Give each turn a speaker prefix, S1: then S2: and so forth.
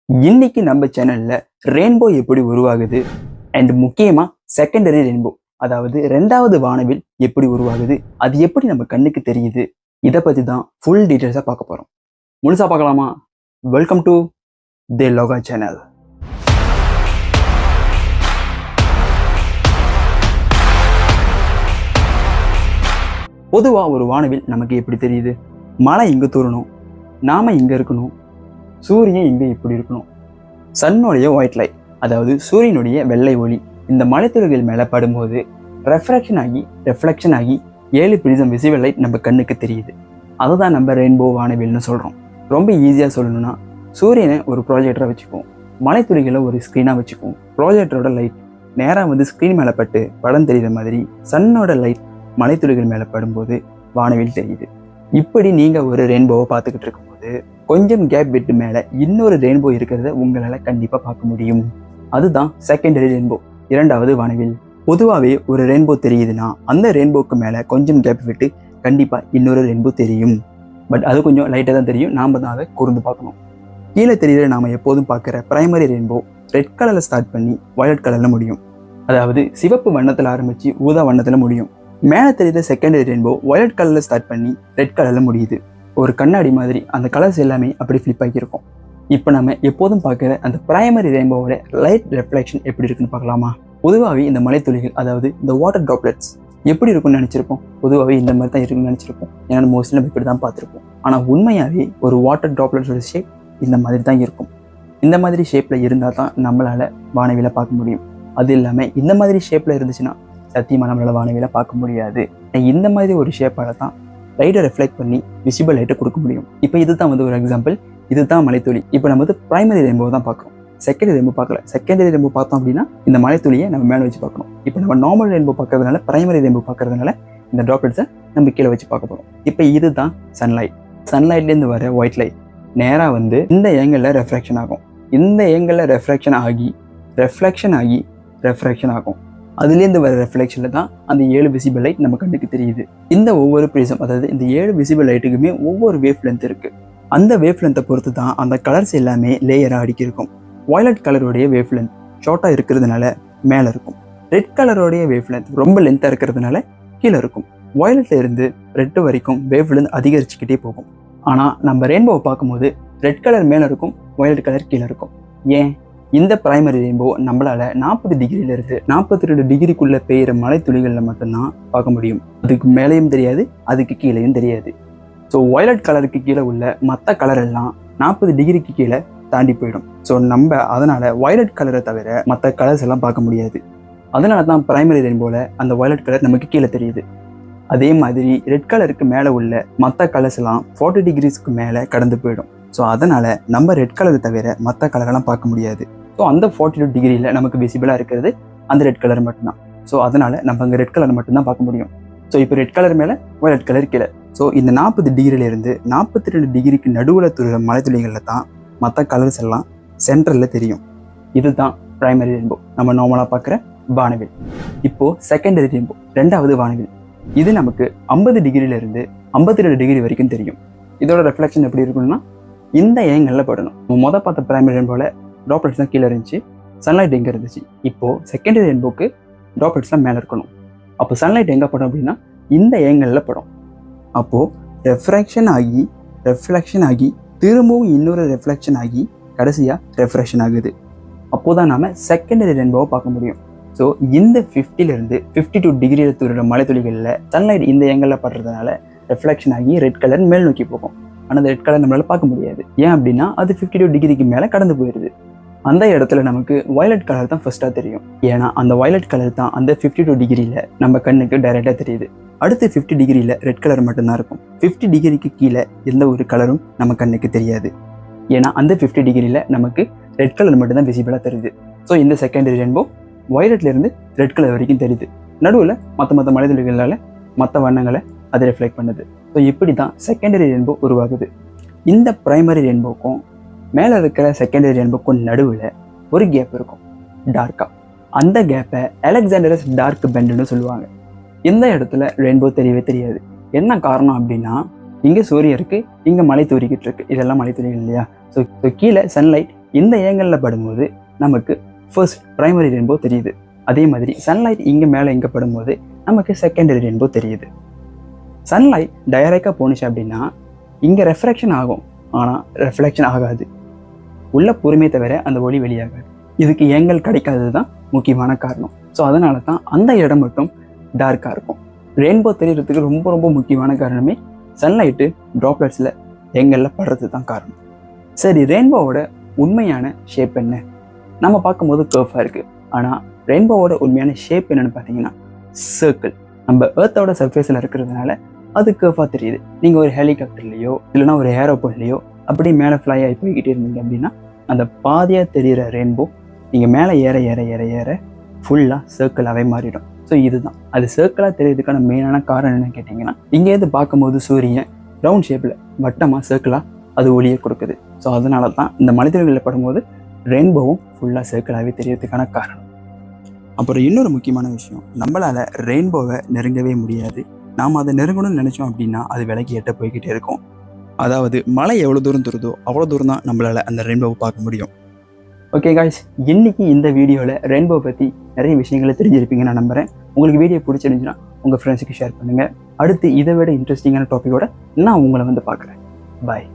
S1: இன்னைக்கு நம்ம சேனல்ல ரெயின்போ எப்படி உருவாகுது அண்ட் முக்கியமா செகண்டரி ரெயின்போ, அதாவது ரெண்டாவது வானவில் எப்படி உருவாகுது, அது எப்படி நம்ம கண்ணுக்கு தெரியுது, இதை பத்தி தான் ஃபுல் டீட்டெயில்ஸா பார்க்க போறோம். முழுசா பார்க்கலாமா? Welcome to the Lokah channel. பொதுவா ஒரு வானவில் நமக்கு எப்படி தெரியுது? மழை இங்க தூரணும், நாம இங்க இருக்கணும், சூரியன் இங்கே இப்படி இருக்கணும். சன்னுடைய ஒயிட் லைட், அதாவது சூரியனுடைய வெள்ளை ஒளி இந்த மலைத்துறைகள் மேலே படும்போது ரெஃப்ளெக்ஷன் ஆகி 7 பிரிசம் விசிபிள் லைட் நம்ம கண்ணுக்கு தெரியுது. அதுதான் நம்ம ரெயின்போ வானவில்னு சொல்கிறோம். ரொம்ப ஈஸியாக சொல்லணும்னா, சூரியனை ஒரு ப்ராஜெக்டராக வச்சுக்குவோம், மலைத்துறைகளை ஒரு ஸ்க்ரீனாக வச்சுக்குவோம். ப்ராஜெக்டரோட லைட் நேராக ஸ்க்ரீன் மேலே பட்டு படம் தெரிகிற மாதிரி சன்னோட லைட் மலைத்துறைகள் மேலே படும்போது வானவில் தெரியுது. இப்படி நீங்கள் ஒரு ரெயின்போவை பார்த்துக்கிட்டு இருக்கும்போது கொஞ்சம் கேப் விட்டு மேலே இன்னொரு ரெயின்போ இருக்கிறத உங்களால் கண்டிப்பாக பார்க்க முடியும். அதுதான் செகண்டரி ரெயின்போ, இரண்டாவது வானவில். பொதுவாகவே ஒரு ரெயின்போ தெரியுதுன்னா அந்த ரெயின்போக்கு மேலே கொஞ்சம் கேப் விட்டு கண்டிப்பாக இன்னொரு ரெயின்போ தெரியும். பட் அது கொஞ்சம் லைட்டாக தான் தெரியும், நாம் தான் அதை கூர்ந்து பார்க்கணும். கீழே தெரியுற நாம் எப்போதும் பார்க்குற பிரைமரி ரெயின்போ ரெட் கலரில் ஸ்டார்ட் பண்ணி வயலட் கலரில் முடியும். அதாவது சிவப்பு வண்ணத்தில் ஆரம்பித்து ஊதா வண்ணத்தில் முடியும். மேலே தெரியுற செகண்டரி ரெயின்போ வயலட் கலரில் ஸ்டார்ட் பண்ணி ரெட் கலரில் முடியுது. ஒரு கண்ணாடி மாதிரி அந்த கலர்ஸ் எல்லாமே அப்படி ஃப்ளிப் ஆகியிருக்கும். இப்போ நம்ம எப்போதும் பார்க்குற அந்த பிரைமரி ரெயின்போவோட லைட் ரெஃப்ளெக்ஷன் எப்படி இருக்குன்னு பார்க்கலாமா? பொதுவாகவே இந்த மலைத்துளிகள், அதாவது இந்த வாட்டர் ட்ராப்லெட்ஸ் எப்படி இருக்குன்னு நினச்சிருப்போம். பொதுவாகவே இந்த மாதிரி தான் இருக்குன்னு நினச்சிருப்போம், ஏன்னா மோஸ்ட்லி நம்ம இப்படி தான் பார்த்துருப்போம். ஆனால் உண்மையாகவே ஒரு வாட்டர் ட்ராப்லெட்ஸோட ஷேப் இந்த மாதிரி தான் இருக்கும். இந்த மாதிரி ஷேப்பில் இருந்தால் தான் நம்மளால் வானவிலை பார்க்க முடியும். அது இல்லாமல் இந்த மாதிரி ஷேப்பில் இருந்துச்சுன்னா சத்தியமாக நம்மளால் வானவிலை பார்க்க முடியாது. இந்த மாதிரி ஒரு ஷேப்பால் தான் லைட்டை ரெஃப்ளெக்ட் பண்ணி விசிபிள் லைட்டை கொடுக்க முடியும். இப்போ இது தான் ஒரு எக்ஸாம்பிள். இது தான் மலைத்துளி. இப்போ நம்ம பிரைமரி ரெயின்போ தான் பார்க்குறோம், செகண்டரி ரெயின்போ பார்க்கல. செகண்டரி ரெயின்போ பார்த்தோம் அப்படின்னா இந்த மலைத்துளியை நம்ம மேலே வச்சு பார்க்கணும். இப்போ நம்ம நார்மல் ரெயின்போ பார்க்கறதுனால, பிரைமரி ரெயின்போ பார்க்கறதுனால இந்த ட்ராப்லெட்ஸை நம்ம கீழே வச்சு பார்க்க போகிறோம். இப்போ இது தான் சன்லைட். சன்லைட்லேருந்து வர ஒயிட் லைட் நேராக இந்த ஏங்கிளில் ரெஃப்ராக்ஷன் ஆகும். இந்த ஏங்கிளில் ரெஃப்ளெக்ஷன் ஆகும். அதுலேருந்து வர ரெஃப்ளெக்ஷனில் தான் அந்த 7 விசிபிள் லைட் நம்ம கண்ணுக்கு தெரியுது. இந்த ஒவ்வொரு ப்ரிசம், அதாவது இந்த 7 விசிபிள் லைட்டுக்குமே ஒவ்வொரு வேவ் லென்த் இருக்குது. அந்த வேவ் லென்த்தை பொறுத்து தான் அந்த கலர்ஸ் எல்லாமே லேயராக அடிக்கிருக்கும். வயலட் கலருடைய வேவ் லென்த் ஷார்ட்டாக இருக்கிறதுனால மேலே இருக்கும். ரெட் கலருடைய வேவ் லென்த் ரொம்ப லென்த்தாக இருக்கிறதுனால கீழே இருக்கும். வயலட்ல இருந்து ரெட் வரைக்கும் வேவ் லென்த் அதிகரிச்சுக்கிட்டே போகும். ஆனால் நம்ம ரெயின்போவை பார்க்கும்போது ரெட் கலர் மேலே இருக்கும், வயலட் கலர் கீழே இருக்கும். ஏன்? இந்த பிரைமரி ரெயின்போ நம்மளால 40 டிகிரியிலிருந்து 42 டிகிரிக்குள்ள பெய்கிற மழை துளிகளில் மட்டும்தான் பார்க்க முடியும். அதுக்கு மேலேயும் தெரியாது, அதுக்கு கீழேயும் தெரியாது. ஸோ வயலட் கலருக்கு கீழே உள்ள மற்ற கலர் எல்லாம் 40 டிகிரிக்கு கீழே தாண்டி போயிடும். ஸோ நம்ம அதனால வயலட் கலரை தவிர மற்ற கலர்ஸ் எல்லாம் பார்க்க முடியாது. அதனால தான் பிரைமரி ரெயின்போல அந்த வயலட் கலர் நமக்கு கீழே தெரியுது. அதே மாதிரி ரெட் கலருக்கு மேலே உள்ள மற்ற கலர்ஸ் எல்லாம் 40 டிகிரிஸ்க்கு மேலே கடந்து போயிடும். ஸோ அதனால நம்ம ரெட் கலரை தவிர மற்ற கலரெல்லாம் பார்க்க முடியாது. ஸோ அந்த 42 டிகிரியில் நமக்கு விசிபிளாக இருக்கிறது அந்த ரெட் கலர் மட்டும்தான். ஸோ அதனால் நம்ம அங்கே ரெட் கலர் மட்டும்தான் பார்க்க முடியும். ஸோ இப்போ ரெட் கலர் மேலே வயலட் கலர் கீழே. ஸோ இந்த 40 டிகிரியிலேருந்து 42 டிகிரிக்கு நடுவில் துளிர மலைத்துளிகளில் தான் மற்ற கலர்ஸ் எல்லாம் சென்ட்ரலில் தெரியும். இதுதான் பிரைமரி ரெயின்போ, நம்ம நார்மலாக பார்க்குற வானவில். இப்போது செகண்டரி ரெயின்போ, ரெண்டாவது வானவில். இது நமக்கு 50 டிகிரியிலேருந்து 52 டிகிரி வரைக்கும் தெரியும். இதோட ரெஃப்ளெக்ஷன் எப்படி இருக்குன்னா இந்த ஏங்கலில் படணும். மொதல் பார்த்த பிரைமரி ரெயின்போல ட்ராப்லெட்ஸ் தான் கீழே இருந்துச்சு, சன்லைட் எங்கே இருந்துச்சு. இப்போது செகண்டரி ரெயின்போக்கு ட்ராப்லெட்ஸ்லாம் மேலே இருக்கணும். அப்போ சன்லைட் எங்கே படும் அப்படின்னா இந்த ஏங்கலில் படும். அப்போது ரெஃப்ளெக்ஷன் ஆகி திரும்பவும் இன்னொரு ரெஃப்ளெக்ஷன் ஆகி கடைசியாக ரெஃப்ரெக்ஷன் ஆகுது. அப்போது தான் நாம் செகண்டரி ரெயின்போவை பார்க்க முடியும். ஸோ இந்த 50லேருந்து 52 டிகிரியில் தூர மலைத்துளிகளில் சன்லைட் இந்த ஏங்கலில் படுறதுனால ரெஃப்ளெக்ஷன் ஆகி ரெட் கலர் மேல் நோக்கி போகும். ஆனால் அந்த ரெட் கலர் நம்மளால் பார்க்க முடியாது. ஏன் அப்படின்னா அது 52 டிகிரிக்கு மேலே கடந்து போயிடுது. அந்த இடத்துல நமக்கு வயலட் கலர் தான் ஃபர்ஸ்ட்டாக தெரியும். ஏன்னா அந்த வயலட் கலர் தான் அந்த 52 டிகிரியில் நம்ம கண்ணுக்கு டைரெக்டாக தெரியுது. அடுத்து 50 டிகிரியில் ரெட் கலர் மட்டும்தான் இருக்கும். 50 டிகிரிக்கு கீழே எந்த ஒரு கலரும் நம்ம கண்ணுக்கு தெரியாது. ஏன்னா அந்த 50 டிகிரியில் நமக்கு ரெட் கலர் மட்டும்தான் விசிபிளாக தெரியுது. ஸோ இந்த செகண்டரி ரெயின்போ வயலட்லேருந்து ரெட் கலர் வரைக்கும் தெரியுது. நடுவில் மற்ற மலைத்துளிகளால் மற்ற வண்ணங்களை அது ரிஃப்ளெக்ட் பண்ணுது. ஸோ இப்படி தான் செகண்டரி ரெயின்போ உருவாகுது. இந்த பிரைமரி ரெயின்போக்கும் மேலே இருக்கிற செகண்டரி ரெயின்போக்கும் நடுவில் ஒரு கேப் இருக்கும், டார்க்காக. அந்த கேப்பை அலெக்சாண்டரஸ் டார்க் பெண்டுன்னு சொல்லுவாங்க. இந்த இடத்துல ரெயின்போ தெரியவே தெரியாது. என்ன காரணம் அப்படின்னா இங்கே சூரியன் இருக்குது, இங்கே மலை தூரிக்கிட்டு இருக்கு. இதெல்லாம் மலை தூரிகள் இல்லையா? ஸோ கீழே சன்லைட் இந்த ஏங்கலில் படும்போது நமக்கு ஃபர்ஸ்ட் பிரைமரி ரெயின்போ தெரியுது. அதே மாதிரி சன்லைட் இங்கே மேலே இங்கே படும்போது நமக்கு செகண்டரி ரெயின்போ தெரியுது. சன்லைட் டைரெக்டாக போணுச்சு அப்படின்னா இங்கே ரெஃப்ராக்ஷன் ஆகும், ஆனால் ரெஃப்ளெக்ஷன் ஆகாது. உள்ள பொறுமையை தவிர அந்த ஒளி வெளியாகாது. இதுக்கு ஏங்கல் கிடைக்காதது தான் முக்கியமான காரணம். ஸோ அதனால தான் அந்த இடம் மட்டும் டார்க்காக இருக்கும். ரெயின்போ தெரியறதுக்கு ரொம்ப ரொம்ப முக்கியமான காரணமே சன்லைட்டு ட்ராப்லெட்ஸில் ஏங்கலில் படுறது தான் காரணம். சரி, ரெயின்போவோட உண்மையான ஷேப் என்ன? நம்ம பார்க்கும்போது கர்ஃபாக இருக்குது, ஆனால் ரெயின்போவோட உண்மையான ஷேப் என்னென்னு பார்த்தீங்கன்னா சர்க்கிள். நம்ம ஏர்த்தோட சர்ஃபேஸில் இருக்கிறதுனால அது கர்ஃபாக தெரியுது. நீங்கள் ஒரு ஹெலிகாப்டர்லேயோ இல்லைனா ஒரு ஏரோப்ளேன்லேயோ அப்படி மேலே ஃப்ளை ஆகி போய்கிட்டே இருந்தீங்க அப்படின்னா அந்த பாதியாக தெரிகிற ரெயின்போ நீங்கள் மேலே ஏற ஏற ஏற ஏற ஃபுல்லாக சர்க்கிளாகவே மாறிடும். ஸோ இதுதான் அது சர்க்கிளாக தெரியறதுக்கான மெயினான காரணம் என்னன்னு கேட்டிங்கன்னா, இங்கேருந்து பார்க்கும்போது சூரியன் ரவுண்ட் ஷேப்பில் வட்டமாக சர்க்கிளாக அது ஒளியை கொடுக்குது. ஸோ அதனால தான் இந்த மனிதர்களில் படும்போது ரெயின்போவும் ஃபுல்லாக சர்க்கிளாகவே தெரியறதுக்கான காரணம். அப்புறம் இன்னொரு முக்கியமான விஷயம், நம்மளால் ரெயின்போவை நெருங்கவே முடியாது. நாம் அதை நெருங்கணும்னு நினச்சோம் அப்படின்னா அது விலகி எட்ட போய்கிட்டே இருக்கும். அதாவது மழை எவ்வளோ தூரம் தருதோ அவ்வளோ தூரம் தான் நம்மளால் அந்த ரெயின்போவை பார்க்க முடியும். ஓகே காய்ஸ், இன்னைக்கு இந்த வீடியோவில் ரெயின்போ பற்றி நிறைய விஷயங்களை தெரிஞ்சிருப்பீங்கன்னு நான் நம்புகிறேன். உங்களுக்கு வீடியோ பிடிச்சிருந்துச்சுன்னா உங்கள் ஃப்ரெண்ட்ஸுக்கு ஷேர் பண்ணுங்கள். அடுத்து இதை விட இன்ட்ரெஸ்டிங்கான டாப்பிக்கோட நான் உங்களை வந்து பார்க்குறேன். பாய்.